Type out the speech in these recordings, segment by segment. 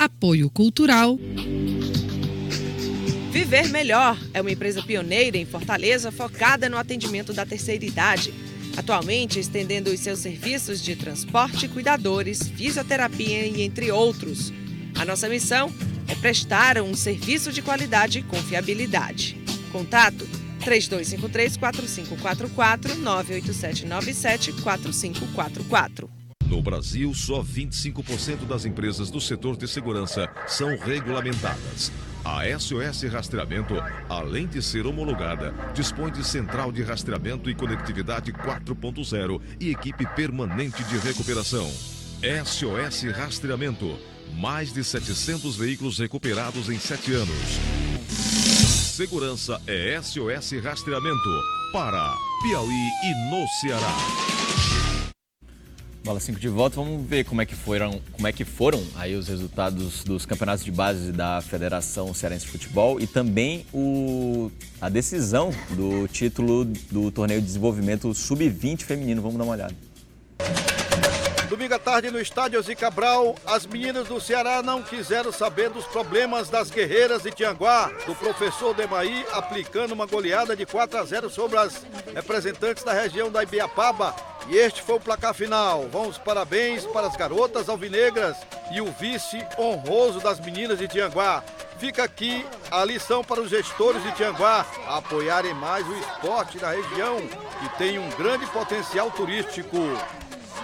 Apoio Cultural. Viver Melhor é uma empresa pioneira em Fortaleza focada no atendimento da terceira idade. Atualmente estendendo os seus serviços de transporte, cuidadores, fisioterapia e entre outros. A nossa missão é prestar um serviço de qualidade e confiabilidade. Contato 3253-4544, 98797-4544. No Brasil, só 25% das empresas do setor de segurança são regulamentadas. A SOS Rastreamento, além de ser homologada, dispõe de central de rastreamento e conectividade 4.0 e equipe permanente de recuperação. SOS Rastreamento, mais de 700 veículos recuperados em 7 anos. Segurança é SOS Rastreamento para Piauí e no Ceará. Bola 5 de volta, vamos ver como é que foram aí os resultados dos campeonatos de base da Federação Cearense de Futebol e também a decisão do título do torneio de desenvolvimento sub-20 feminino. Vamos dar uma olhada. Domingo à tarde no estádio Zica Cabral, as meninas do Ceará não quiseram saber dos problemas das guerreiras de Tianguá, do professor Demaí aplicando uma goleada de 4-0 sobre as representantes da região da Ibiapaba. E este foi o placar final. Vamos parabéns para as garotas alvinegras e o vice honroso das meninas de Tianguá. Fica aqui a lição para os gestores de Tianguá apoiarem mais o esporte da região, que tem um grande potencial turístico.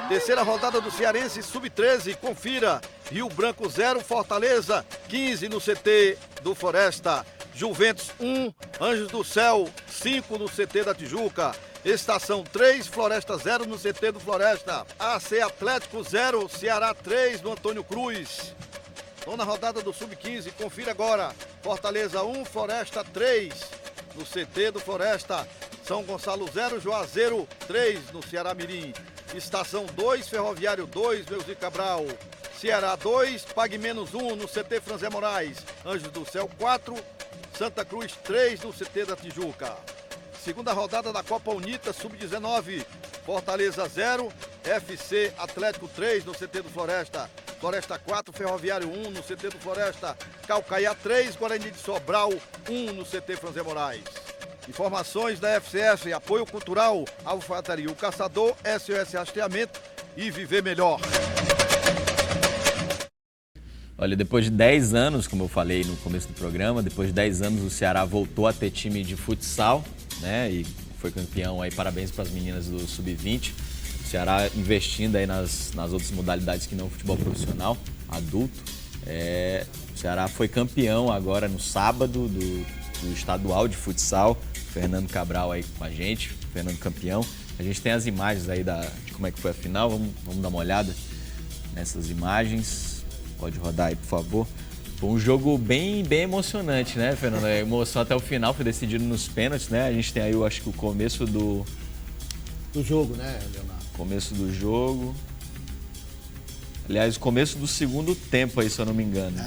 Terceira rodada do Cearense Sub-13, confira. Rio Branco 0, Fortaleza 15 no CT do Floresta. Juventus 1, Anjos do Céu 5 no CT da Tijuca. Estação 3, Floresta 0 no CT do Floresta. AC Atlético 0, Ceará 3 no Antônio Cruz. Nona rodada do Sub-15, confira agora. Fortaleza 1, Floresta 3 no CT do Floresta. São Gonçalo 0, Juazeiro 3 no Ceará Mirim. Estação 2, Ferroviário 2, Meuzi Cabral. Ceará 2, Pague Menos 1 no CT Franzé Moraes. Anjos do Céu 4, Santa Cruz 3 no CT da Tijuca. Segunda rodada da Copa Unita Sub-19. Fortaleza 0, FC Atlético 3 no CT do Floresta. Floresta 4, Ferroviário 1 no CT do Floresta. Calcaia 3, Guarani de Sobral 1 no CT Franzé Moraes. Informações da FCF, apoio cultural, Alfaiataria O Caçador, SOS Rastreamento e Viver Melhor. Olha, depois de 10 anos, como eu falei no começo do programa, depois de 10 anos o Ceará voltou a ter time de futsal, né? E foi campeão aí, parabéns para as meninas do Sub-20. O Ceará investindo aí nas outras modalidades que não futebol profissional, adulto. O Ceará foi campeão agora no sábado do estadual de futsal. Fernando Cabral aí com a gente, Fernando campeão. A gente tem as imagens aí de como é que foi a final, vamos dar uma olhada nessas imagens. Pode rodar aí, por favor. Foi um jogo bem emocionante, né, Fernando? A emoção até o final, foi decidido nos pênaltis, né? A gente tem aí, eu acho que o começo do jogo, né, Leonardo? Começo do jogo. Aliás, o começo do segundo tempo aí, se eu não me engano.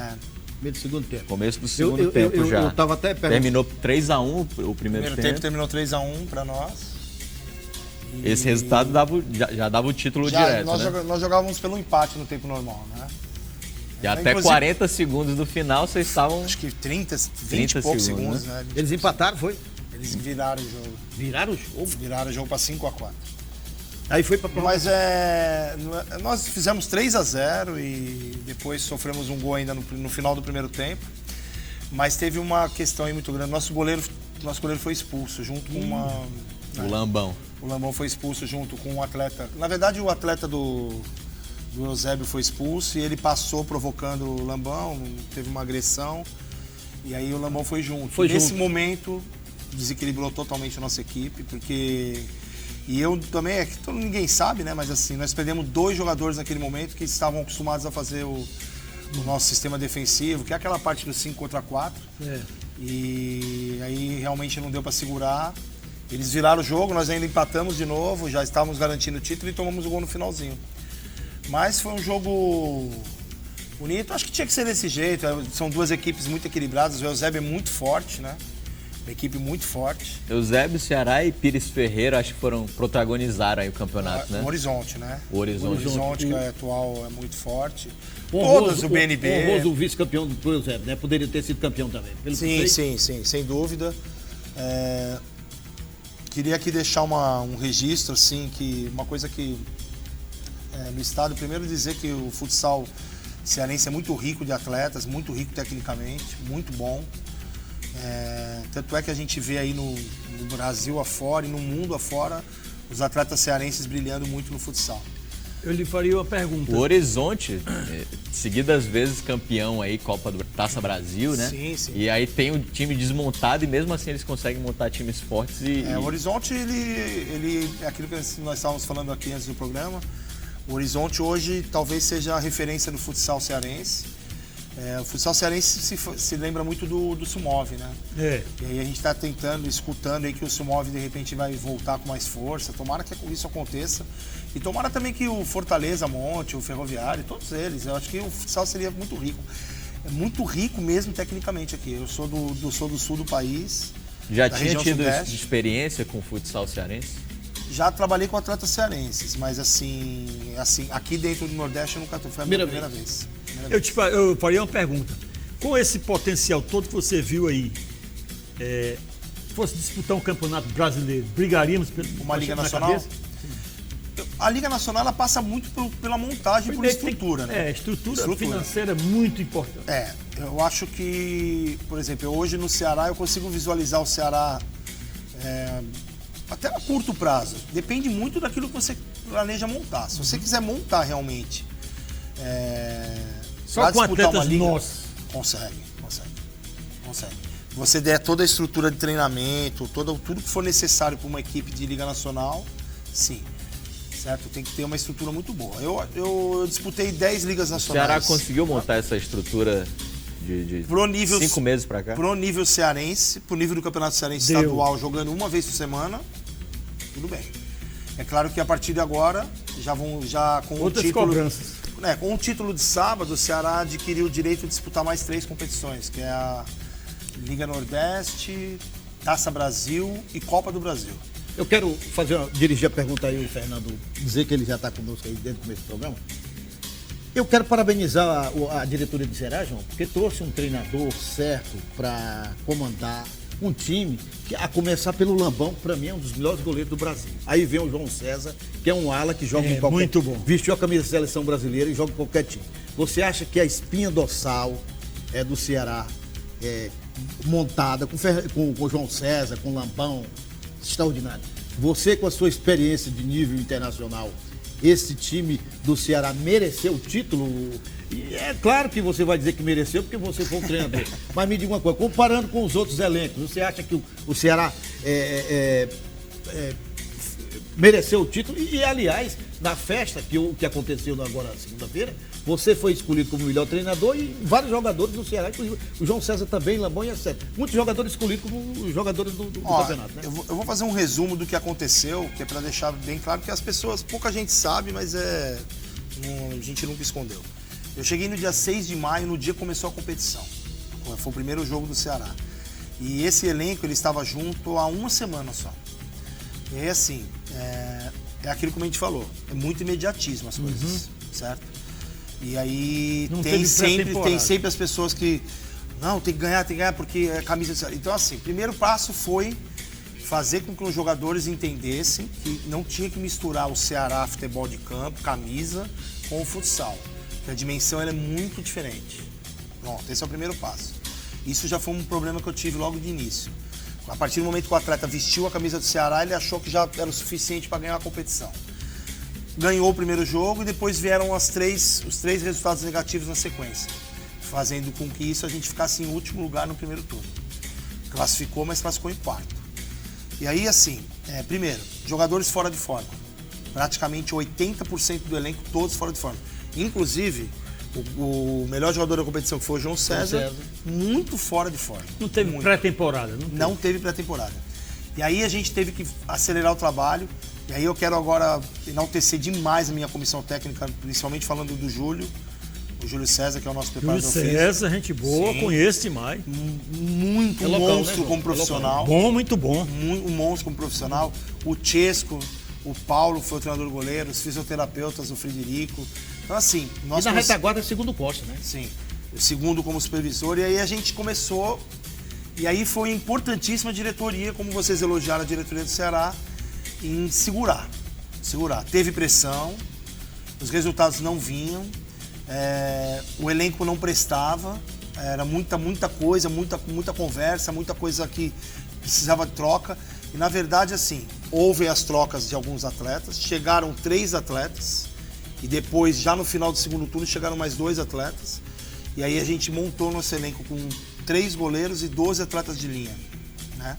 Meio do segundo tempo. Começo do segundo tempo já. Eu tava até terminou 3-1 o primeiro tempo. Terminou 3-1 para nós. Esse resultado já dava o título direto, né? Nós jogávamos pelo empate no tempo normal, né? E até 40 segundos do final vocês estavam... Acho que 20 e poucos segundos, né? Eles empataram, foi? Eles viraram o jogo. Viraram o jogo? Viraram o jogo para 5-4. Aí foi para prorrogação. Mas nós fizemos 3-0 e depois sofremos um gol ainda no final do primeiro tempo. Mas teve uma questão aí muito grande. Nosso goleiro foi expulso junto com o Lambão. O Lambão foi expulso junto com um atleta. Na verdade, o atleta do Eusébio foi expulso e ele passou provocando o Lambão, teve uma agressão. E aí o Lambão foi junto. Nesse momento, desequilibrou totalmente a nossa equipe, porque... E eu também, ninguém sabe, né? Mas assim, nós perdemos 2 jogadores naquele momento que estavam acostumados a fazer o nosso sistema defensivo, que é aquela parte do 5 contra 4. E aí realmente não deu para segurar. Eles viraram o jogo, nós ainda empatamos de novo, já estávamos garantindo o título e tomamos o gol no finalzinho. Mas foi um jogo bonito, acho que tinha que ser desse jeito. São 2 equipes muito equilibradas, o Eusébio é muito forte, né? Uma equipe muito forte. Eusébio, Ceará e Pires Ferreira acho que protagonizaram aí o campeonato, né? O Horizonte, né? O Horizonte. Que é atual, é muito forte. Honroso, Todas, o BNB. Honroso o vice-campeão do Eusébio, né? Poderia ter sido campeão também. Sim, sem dúvida. Queria aqui deixar um registro, assim, que uma coisa que no estado, primeiro dizer que o futsal cearense é muito rico de atletas, muito rico tecnicamente, muito bom. Tanto é que a gente vê aí no Brasil afora e no mundo afora os atletas cearenses brilhando muito no futsal. Eu lhe faria uma pergunta. O Horizonte, seguidas vezes campeão aí, Copa do Taça Brasil, né? Sim. E aí tem o time desmontado e mesmo assim eles conseguem montar times fortes O Horizonte, ele é aquilo que nós estávamos falando aqui antes do programa. O Horizonte hoje talvez seja a referência do futsal cearense. O futsal cearense se lembra muito do Sumov, né? E aí a gente está escutando aí que o Sumov de repente vai voltar com mais força. Tomara que isso aconteça. E tomara também que o Fortaleza monte, o Ferroviário, todos eles. Eu acho que o futsal seria muito rico. É muito rico mesmo tecnicamente aqui. Eu sou do sul do país. Já tinha tido experiência com o futsal cearense? Já trabalhei com atletas cearenses, mas assim aqui dentro do Nordeste eu nunca foi a minha primeira vez. Eu faria uma pergunta. Com esse potencial todo que você viu aí, fosse disputar um campeonato brasileiro, brigaríamos uma Liga Nacional? A Liga Nacional ela passa muito pela montagem e por estrutura, né? Estrutura financeira é muito importante. Eu acho que, por exemplo, hoje no Ceará eu consigo visualizar o Ceará até a curto prazo. Depende muito daquilo que você planeja montar. Se você quiser montar realmente só com atletas nossos. Consegue. Você der toda a estrutura de treinamento, tudo que for necessário para uma equipe de Liga Nacional, sim. Certo? Tem que ter uma estrutura muito boa. Eu disputei 10 ligas nacionais. O Ceará conseguiu montar essa estrutura de 5 meses para cá? Pro nível cearense, pro nível do Campeonato Cearense Estadual, jogando uma vez por semana, tudo bem. É claro que a partir de agora, já com outras o título... cobranças. Com o título de sábado, o Ceará adquiriu o direito de disputar mais 3 competições, que é a Liga Nordeste, Taça Brasil e Copa do Brasil. Eu quero dirigir a pergunta aí, o Fernando, dizer que ele já está conosco aí dentro do programa. Eu quero parabenizar a diretoria de Ceará, João, porque trouxe um treinador certo para comandar um time, que, a começar pelo Lambão, para mim é um dos melhores goleiros do Brasil. Aí vem o João César, que é um ala que joga em qualquer... Muito bom. Vestiu a camisa da seleção brasileira e joga em qualquer time. Você acha que a espinha dorsal do Ceará montada com o João César, com o Lambão, extraordinário? Você, com a sua experiência de nível internacional, esse time do Ceará mereceu o título? E é claro que você vai dizer que mereceu, porque você foi um treinador. Mas me diga uma coisa, comparando com os outros elencos, você acha que o Ceará mereceu o título? E, aliás, na festa que aconteceu agora segunda-feira, você foi escolhido como melhor treinador e vários jogadores do Ceará, inclusive o João César também, Lambão e etc. Muitos jogadores escolhidos como jogadores do campeonato, né? Eu vou fazer um resumo do que aconteceu, que é para deixar bem claro que as pessoas, pouca gente sabe, mas a gente nunca escondeu. Eu cheguei no dia 6 de maio, no dia que começou a competição. Foi o primeiro jogo do Ceará. E esse elenco, ele estava junto há uma semana só. E aí, assim, é aquilo que a gente falou, é muito imediatismo as coisas, certo? E aí tem sempre as pessoas que, não, tem que ganhar, porque é camisa do Ceará. Então, assim, o primeiro passo foi fazer com que os jogadores entendessem que não tinha que misturar o Ceará futebol de campo, camisa, com o futsal. Que a dimensão ela é muito diferente. Pronto, esse é o primeiro passo. Isso já foi um problema que eu tive logo de início. A partir do momento que o atleta vestiu a camisa do Ceará, ele achou que já era o suficiente para ganhar a competição. Ganhou o primeiro jogo e depois vieram os três resultados negativos na sequência, fazendo com que isso a gente ficasse em último lugar no primeiro turno. Classificou, mas classificou em quarto. E aí, assim, primeiro, jogadores fora de forma. Praticamente 80% do elenco, todos fora de forma. Inclusive, o melhor jogador da competição, que foi o João César, muito fora de forma. Não teve pré-temporada, não teve pré-temporada. E aí a gente teve que acelerar o trabalho. E aí eu quero agora enaltecer demais a minha comissão técnica, principalmente falando do Júlio, O Júlio César, que é o nosso preparador Júlio físico. César, gente boa, Sim. conheço demais. Muito local, monstro né, João? como profissional. Bom, muito bom. Um monstro como profissional. O Chesco, o Paulo foi o treinador goleiro, os fisioterapeutas, o Frederico. Então, assim, nós... E na retaguarda é segundo poste, né? Sim, o segundo como supervisor. E aí a gente começou... E aí foi importantíssima a diretoria, como vocês elogiaram a diretoria do Ceará, em segurar. Teve pressão, os resultados não vinham, o elenco não prestava, era muita coisa, muita conversa, muita coisa que precisava de troca. E na verdade, assim, houve as trocas de alguns atletas, chegaram 3 atletas, e depois, já no final do segundo turno, chegaram mais 2 atletas. E aí a gente montou nosso elenco com 3 goleiros e 12 atletas de linha, né?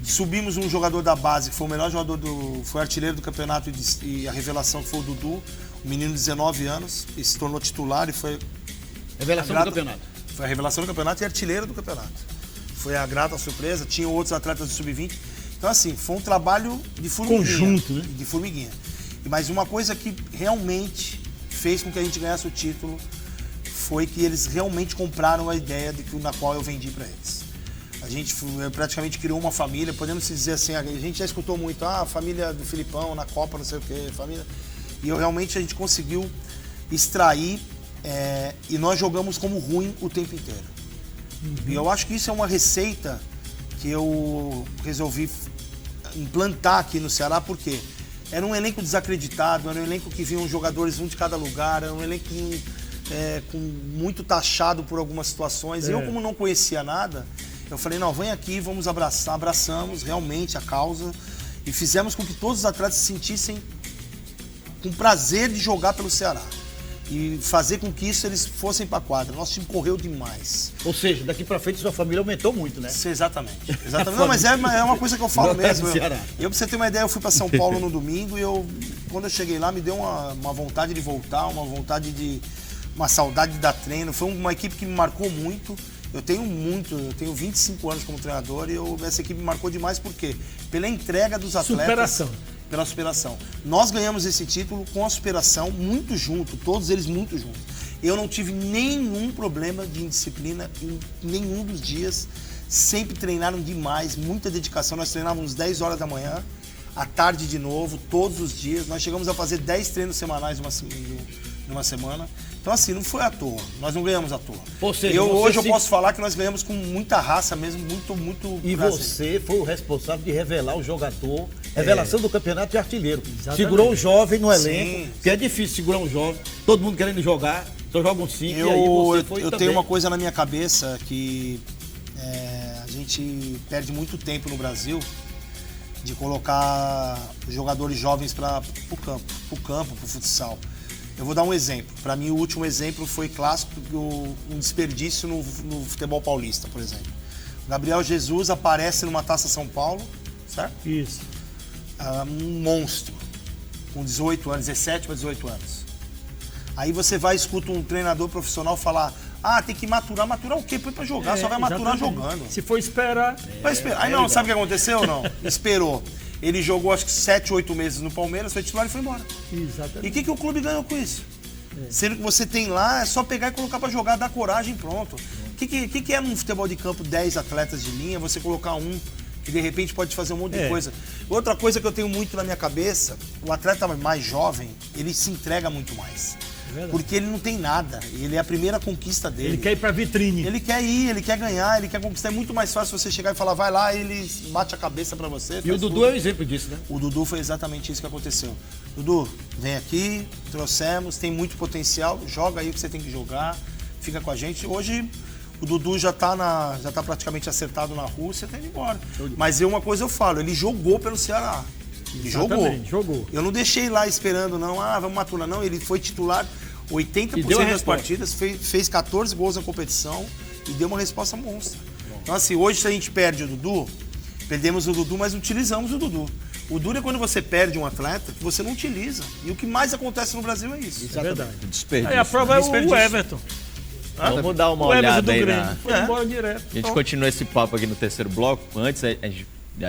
Subimos um jogador da base, que foi o melhor jogador foi artilheiro do campeonato e a revelação que foi o Dudu, um menino de 19 anos, e se tornou titular e foi... Revelação do campeonato. Foi a revelação do campeonato e artilheiro do campeonato. Foi a grata surpresa, tinha outros atletas do Sub-20. Então, assim, foi um trabalho de formiguinha. Conjunto, né? De formiguinha. Mas uma coisa que realmente fez com que a gente ganhasse o título foi que eles realmente compraram a ideia na qual eu vendi para eles. A gente praticamente criou uma família, podemos dizer assim, a gente já escutou muito, a família do Filipão na Copa, não sei o quê, família... E realmente a gente conseguiu extrair e nós jogamos como ruim o tempo inteiro. E eu acho que isso é uma receita que eu resolvi implantar aqui no Ceará, porque era um elenco desacreditado, era um elenco que vinham jogadores um de cada lugar, era um elenco com muito taxado por algumas situações. Eu, como não conhecia nada, eu falei, não, vem aqui, vamos abraçar. Abraçamos realmente a causa e fizemos com que todos os atletas se sentissem com prazer de jogar pelo Ceará. E fazer com que isso eles fossem para a quadra. Nosso time correu demais. Ou seja, daqui para frente sua família aumentou muito, né? Exatamente. Não, mas é uma coisa que eu falo mesmo. Ceará. Pra você ter uma ideia, eu fui para São Paulo no domingo e quando eu cheguei lá, me deu uma vontade de voltar, uma saudade de dar treino. Foi uma equipe que me marcou muito. Eu tenho 25 anos como treinador e essa equipe me marcou demais, por quê? Pela entrega dos atletas. Pela superação. Nós ganhamos esse título com a superação muito junto, todos eles muito juntos. Eu não tive nenhum problema de indisciplina em nenhum dos dias. Sempre treinaram demais, muita dedicação. Nós treinávamos 10 horas da manhã, à tarde de novo, todos os dias. Nós chegamos a fazer 10 treinos semanais numa semana. Então, assim, não foi à toa. Nós não ganhamos à toa. Ou seja, hoje eu posso falar que nós ganhamos com muita raça mesmo, muito E prazer. você foi o responsável de revelar o jogador, revelação do campeonato de artilheiro. Exatamente. Segurou um jovem no Sim. elenco, porque é difícil segurar um jovem, todo mundo querendo jogar, só jogam 5 e aí você foi eu também. tenho uma coisa na minha cabeça que a gente perde muito tempo no Brasil de colocar jogadores jovens para o campo, pro futsal. Eu vou dar um exemplo. Para mim, o último exemplo foi clássico, um desperdício no futebol paulista, por exemplo. O Gabriel Jesus aparece numa Taça São Paulo, certo? Isso. Um monstro, com 18 anos, 17 para 18 anos. Aí você vai e escuta um treinador profissional falar, tem que maturar. Maturar o quê? Põe pra jogar, só vai maturar Exatamente. jogando. Se for esperar... Vai esperar. Aí não, sabe o que aconteceu ou não? Esperou. Ele jogou acho que 7, 8 meses no Palmeiras, foi titular e foi embora. Exatamente. E o que o clube ganhou com isso? Sendo que você tem lá, é só pegar e colocar pra jogar, dar coragem e pronto. O que é num futebol de campo 10 atletas de linha, você colocar um que de repente pode fazer um monte de coisa? Outra coisa que eu tenho muito na minha cabeça, o atleta mais jovem, ele se entrega muito mais. Porque ele não tem nada, ele é a primeira conquista dele. Ele quer ir pra vitrine. Ele quer ir, ele quer ganhar, ele quer conquistar. É muito mais fácil você chegar e falar, vai lá, ele bate a cabeça pra você. E o Dudu é um exemplo disso, né? O Dudu foi exatamente isso que aconteceu. Dudu, vem aqui, trouxemos, tem muito potencial, joga aí o que você tem que jogar, fica com a gente. Hoje o Dudu já tá praticamente acertado na Rússia, tá indo embora. Mas uma coisa eu falo, ele jogou pelo Ceará. Ele jogou. Eu não deixei lá esperando, não, vamos maturar. Não, ele foi titular 80% das partidas, fez 14 gols na competição e deu uma resposta monstra. Então, assim, hoje se a gente perde o Dudu, perdemos o Dudu, mas utilizamos o Dudu. O duro é quando você perde um atleta que você não utiliza. E o que mais acontece no Brasil é isso. É verdade. Desperdício. Aí a prova é o Everton. Vamos dar uma O Everton olhada do aí Grêmio. Foi embora direto. A gente continua esse papo aqui no terceiro bloco. Antes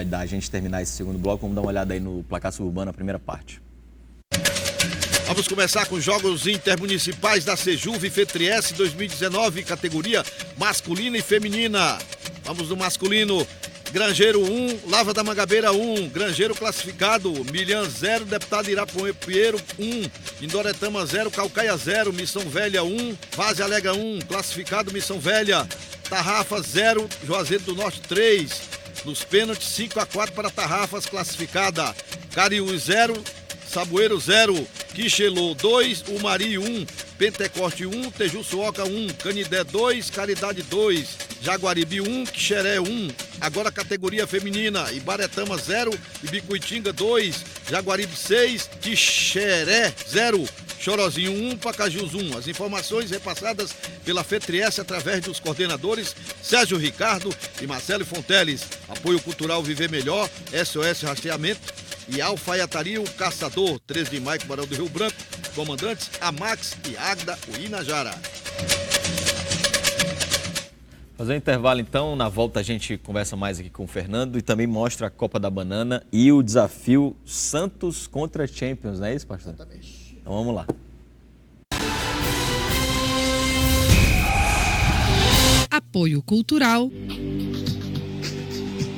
da gente terminar esse segundo bloco, vamos dar uma olhada aí no placar suburbano, a primeira parte. Vamos começar com jogos intermunicipais da Sejuve FETRIES 2019, categoria masculina e feminina. Vamos no masculino. Grangeiro 1, Lava da Mangabeira 1, Grangeiro classificado, Milhã 0, Deputado Irapuero 1, Indoretama 0, Calcaia 0, Missão Velha 1, Vaze Alega 1, classificado Missão Velha, Tarrafa 0, Juazeiro do Norte 3, nos pênaltis 5-4 para Tarrafas classificada, Cariú 0, Saboeiro 0, Quixelô 2, Umari 1, Pentecoste 1, Tejuçuoca 1, Canidé 2, Caridade 2, Jaguaribe 1, Quixeré 1, agora categoria feminina, Ibaretama 0, Ibicuitinga 2, Jaguaribe 6, Quixeré 0, Chorozinho 1, Pacajus 1. As informações repassadas pela FETRIES através dos coordenadores Sérgio Ricardo e Marcelo Fonteles. Apoio Cultural Viver Melhor, SOS Rastreamento e Alfaiataria o Caçador, 13 de maio, Barão do Rio Branco, comandantes Amax e Agda Uinajara. Fazer um intervalo então, na volta a gente conversa mais aqui com o Fernando e também mostra a Copa da Banana e o desafio Santos contra Champions, não é isso, pastor? Exatamente. Então vamos lá. Apoio Cultural.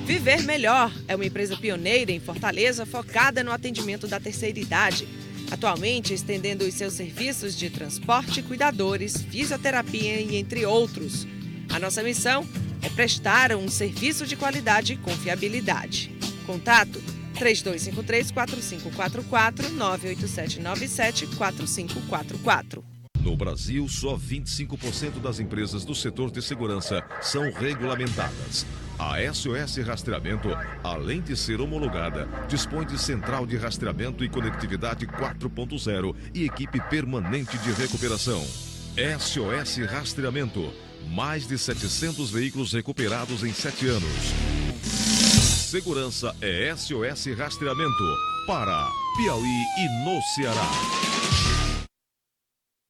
Viver Melhor é uma empresa pioneira em Fortaleza focada no atendimento da terceira idade. Atualmente estendendo os seus serviços de transporte, cuidadores, fisioterapia e entre outros. A nossa missão é prestar um serviço de qualidade e confiabilidade. Contato 3253-4544, 98797-4544. No Brasil, só 25% das empresas do setor de segurança são regulamentadas. A SOS Rastreamento, além de ser homologada, dispõe de central de rastreamento e conectividade 4.0 e equipe permanente de recuperação. SOS Rastreamento, mais de 700 veículos recuperados em 7 anos. Segurança é SOS Rastreamento para Piauí e no Ceará.